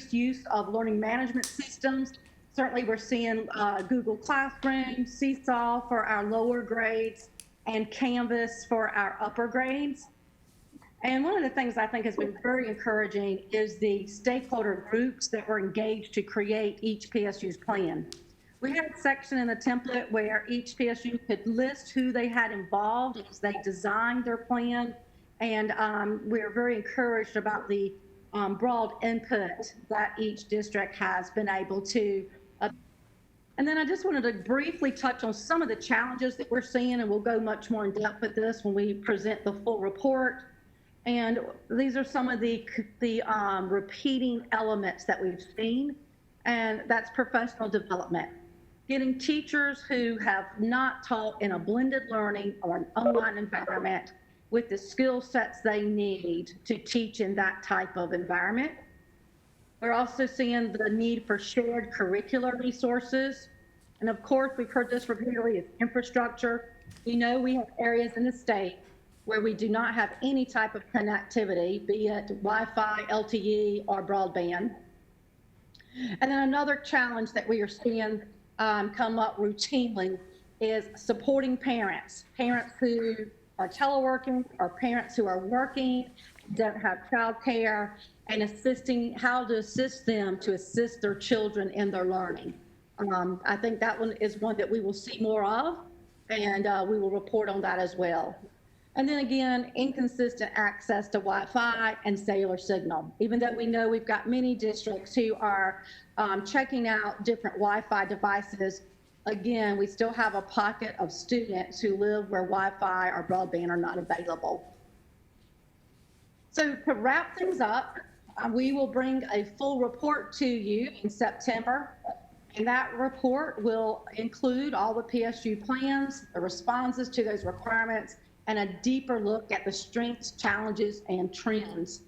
use of learning management systems. Certainly, we're seeing Google Classroom, Seesaw for our lower grades, and Canvas for our upper grades. And one of the things I think has been very encouraging is the stakeholder groups that were engaged to create each PSU's plan. We had a section in the template where each PSU could list who they had involved as they designed their plan. And we're very encouraged about the broad input that each district has been able to. And then I just wanted to briefly touch on some of the challenges that we're seeing, and we'll go much more in depth with this when we present the full report. And these are some of the repeating elements that we've seen, and that's professional development. Getting teachers who have not taught in a blended learning or an online environment with the skill sets they need to teach in that type of environment. We're also seeing the need for shared curricular resources. And of course, we've heard this repeatedly, is infrastructure. We know we have areas in the state where we do not have any type of connectivity, be it Wi-Fi, LTE, or broadband. And then another challenge that we are seeing come up routinely is supporting parents who are teleworking or parents who are working, don't have childcare, and how to assist them to assist their children in their learning. I think that one is one that we will see more of, and we will report on that as well. And then again, inconsistent access to Wi-Fi and cellular signal. Even though we know we've got many districts who are checking out different Wi-Fi devices, again, we still have a pocket of students who live where Wi-Fi or broadband are not available. So to wrap things up, we will bring a full report to you in September. And that report will include all the PSU plans, the responses to those requirements, and a deeper look at the strengths, challenges, and trends.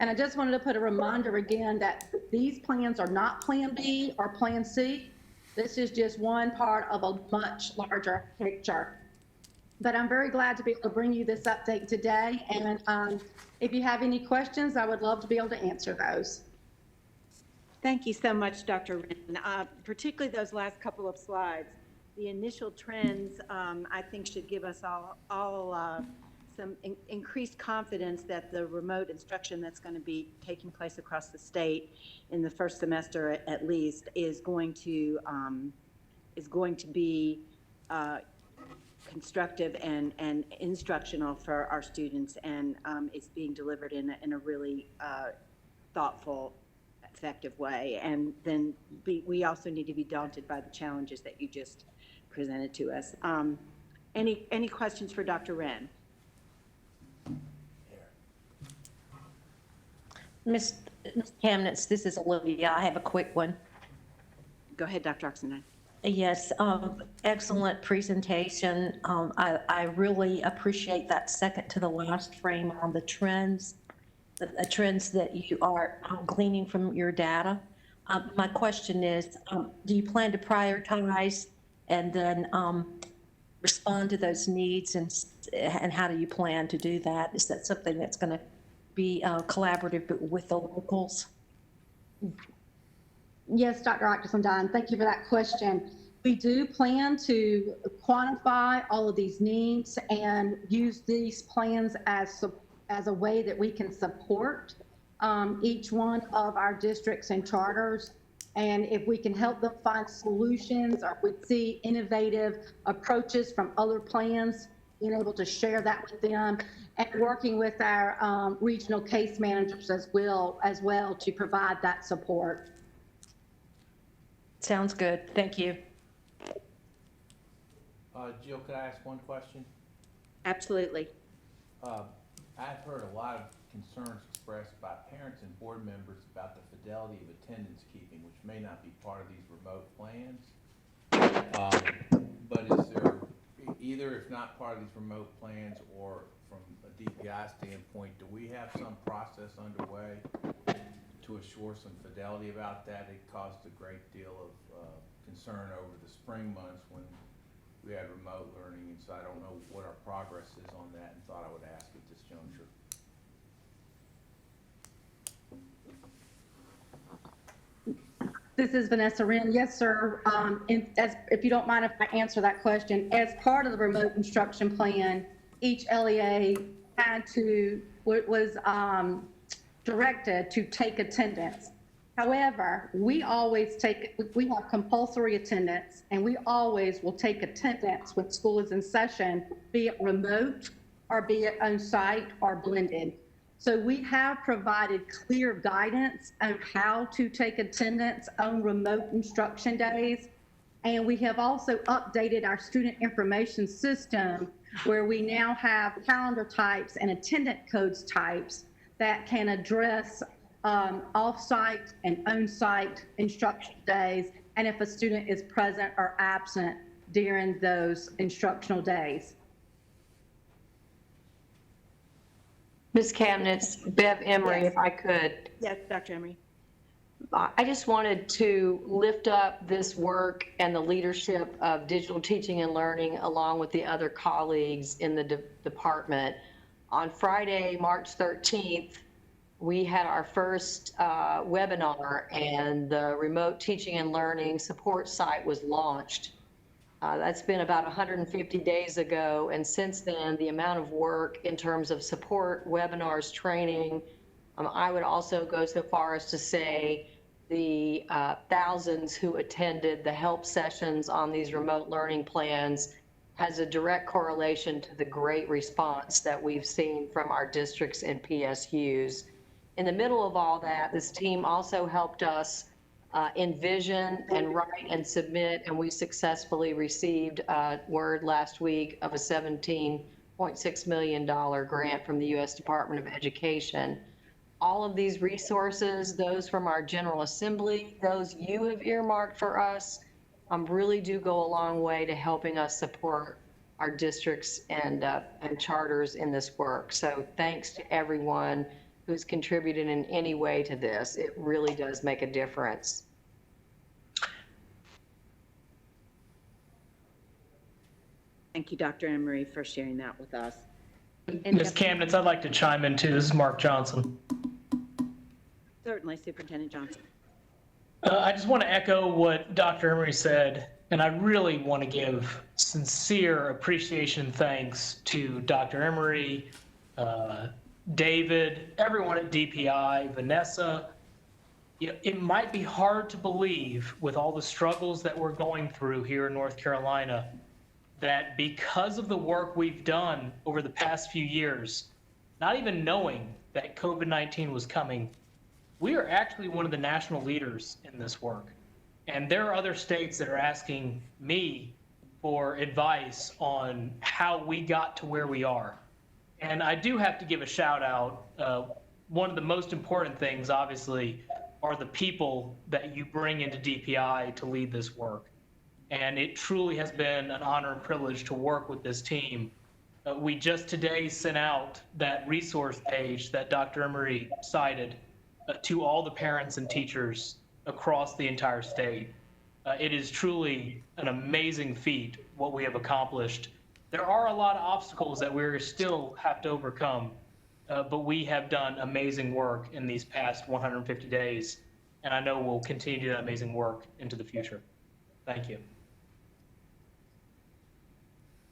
And I just wanted to put a reminder again that these plans are not Plan B or Plan C. This is just one part of a much larger picture. But I'm very glad to be able to bring you this update today. And if you have any questions, I would love to be able to answer those. Thank you so much, Dr. Wren. Particularly those last couple of slides. The initial trends, I think, should give us all some increased confidence that the remote instruction that's going to be taking place across the state in the first semester, at least, is going to be constructive and instructional for our students, and it's being delivered in a really thoughtful, effective way. And then we also need to be daunted by the challenges that you just presented to us. Any questions for Dr. Wren? Ms. Kamnitz, this is Olivia. I have a quick one. Go ahead, Dr. Oxendine. Yes, excellent presentation. I really appreciate that second to the last frame on the trends that you are gleaning from your data. My question is, do you plan to prioritize and then respond to those needs, and how do you plan to do that? Is that something that's going to be collaborative with the locals? Yes, Dr. Oxendine, thank you for that question. We do plan to quantify all of these needs and use these plans as a way that we can support each one of our districts and charters. And if we can help them find solutions, or we see innovative approaches from other plans, being able to share that with them, and working with our regional case managers as well to provide that support. Sounds good. Thank you. Jill, could I ask one question? Absolutely. I've heard a lot of concerns expressed by parents and board members about the fidelity of attendance keeping, which may not be part of these remote plans. But is there, either if not part of these remote plans or from a DPI standpoint, do we have some process underway to assure some fidelity about that? It caused a great deal of concern over the spring months when we had remote learning, and so I don't know what our progress is on that, and thought I would ask at this juncture. This is Vanessa Wren. Yes, sir. If you don't mind if I answer that question, as part of the remote instruction plan, each LEA was directed to take attendance. However, we have compulsory attendance, and we always will take attendance when school is in session, be it remote or be it on site or blended. So we have provided clear guidance on how to take attendance on remote instruction days. And we have also updated our student information system where we now have calendar types and attendant codes types that can address off-site and on-site instruction days, and if a student is present or absent during those instructional days. Ms. Kamnitz, Bev Emery, Yes. if I could. Yes, Dr. Emery. I just wanted to lift up this work and the leadership of digital teaching and learning along with the other colleagues in the department. On Friday, March 13th, we had our first webinar, and the remote teaching and learning support site was launched. That's been about 150 days ago, and since then, the amount of work in terms of support, webinars, training, I would also go so far as to say the thousands who attended the help sessions on these remote learning plans has a direct correlation to the great response that we've seen from our districts and PSUs. In the middle of all that, this team also helped us envision and write and submit, and we successfully received word last week of a $17.6 million grant from the U.S. Department of Education. All of these resources, those from our General Assembly, those you have earmarked for us, really do go a long way to helping us support our districts and charters in this work. So thanks to everyone who's contributed in any way to this. It really does make a difference. Thank you, Dr. Emery, for sharing that with us. Ms. Kamnitz, I'd like to chime in too. This is Mark Johnson. Certainly, Superintendent Johnson. I just want to echo what Dr. Emery said, and I really want to give sincere appreciation and thanks to Dr. Emery, David, everyone at DPI, Vanessa. You know, it might be hard to believe with all the struggles that we're going through here in North Carolina that because of the work we've done over the past few years, not even knowing that COVID-19 was coming, we are actually one of the national leaders in this work. And there are other states that are asking me for advice on how we got to where we are. And I do have to give a shout out. One of the most important things, obviously, are the people that you bring into DPI to lead this work. And it truly has been an honor and privilege to work with this team. We just today sent out that resource page that Dr. Emery cited to all the parents and teachers across the entire state. It is truly an amazing feat what we have accomplished. There are a lot of obstacles that we still have to overcome, but we have done amazing work in these past 150 days, and I know we'll continue to do that amazing work into the future. Thank you.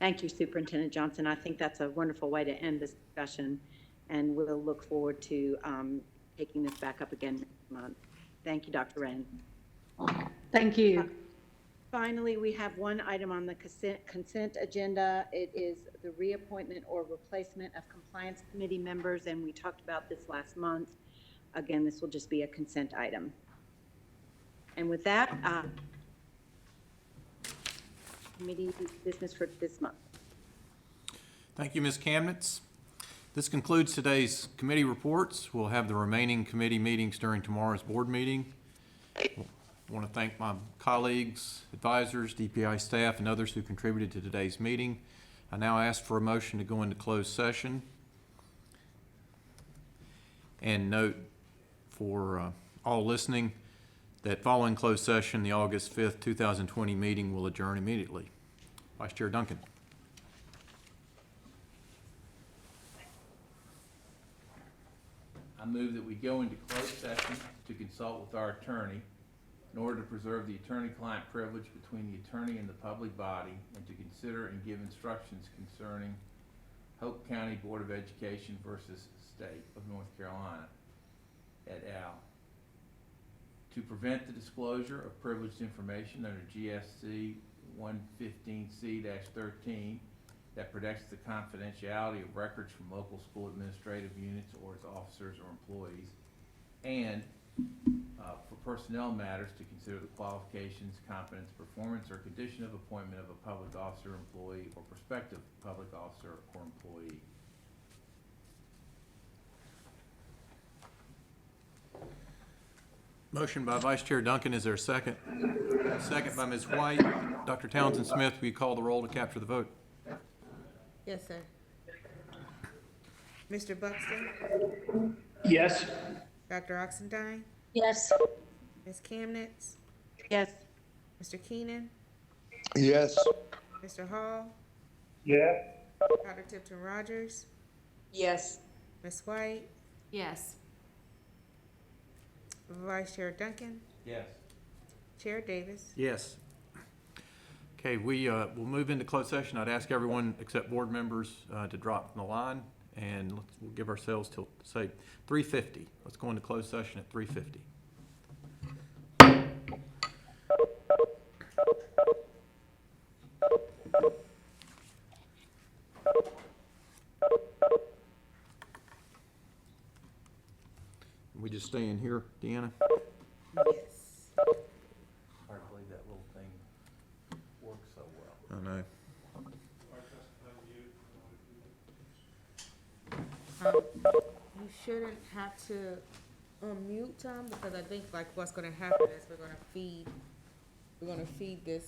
Thank you, Superintendent Johnson. I think that's a wonderful way to end this discussion, and we'll look forward to taking this back up again next month. Thank you, Dr. Wren. Thank you. Finally, we have one item on the consent agenda. It is the reappointment or replacement of compliance committee members, and we talked about this last month. Again, this will just be a consent item. And with that, committee business for this month. Thank you, Ms. Kamnitz. This concludes today's committee reports. We'll have the remaining committee meetings during tomorrow's board meeting. I want to thank my colleagues, advisors, DPI staff, and others who contributed to today's meeting. I now ask for a motion to go into closed session. And note for all listening that following closed session, the August 5th, 2020 meeting will adjourn immediately. Vice Chair Duncan. I move that we go into closed session to consult with our attorney in order to preserve the attorney-client privilege between the attorney and the public body, and to consider and give instructions concerning Hope County Board of Education versus State of North Carolina, et al. To prevent the disclosure of privileged information under GSC 115C-13 that protects the confidentiality of records from local school administrative units or its officers or employees, and for personnel matters to consider the qualifications, competence, performance, or condition of appointment of a public officer, employee, or prospective public officer or employee. Motion by Vice Chair Duncan, is there a second? Second by Ms. White. Dr. Townsend Smith, will you call the roll to capture the vote? Yes, sir. Mr. Buxton, Yes. Dr. Oxendine, Yes. Ms. Camnitz, Yes. Mr. Keenan, Yes. Mr. Hall, Yeah. Dr. Tipton Rogers, Yes. Ms. White, Yes. Vice Chair Duncan, Yes. Chair Davis. Yes. Okay, we'll move into closed session. I'd ask everyone except board members to drop from the line, and we'll give ourselves till, say, 3:50. Let's go into closed session at 3:50. We just stay in here, Deanna? Yes. Hard to believe that little thing works so well. I know. You shouldn't have to unmute Tom, because I think like what's gonna happen is we're gonna feed this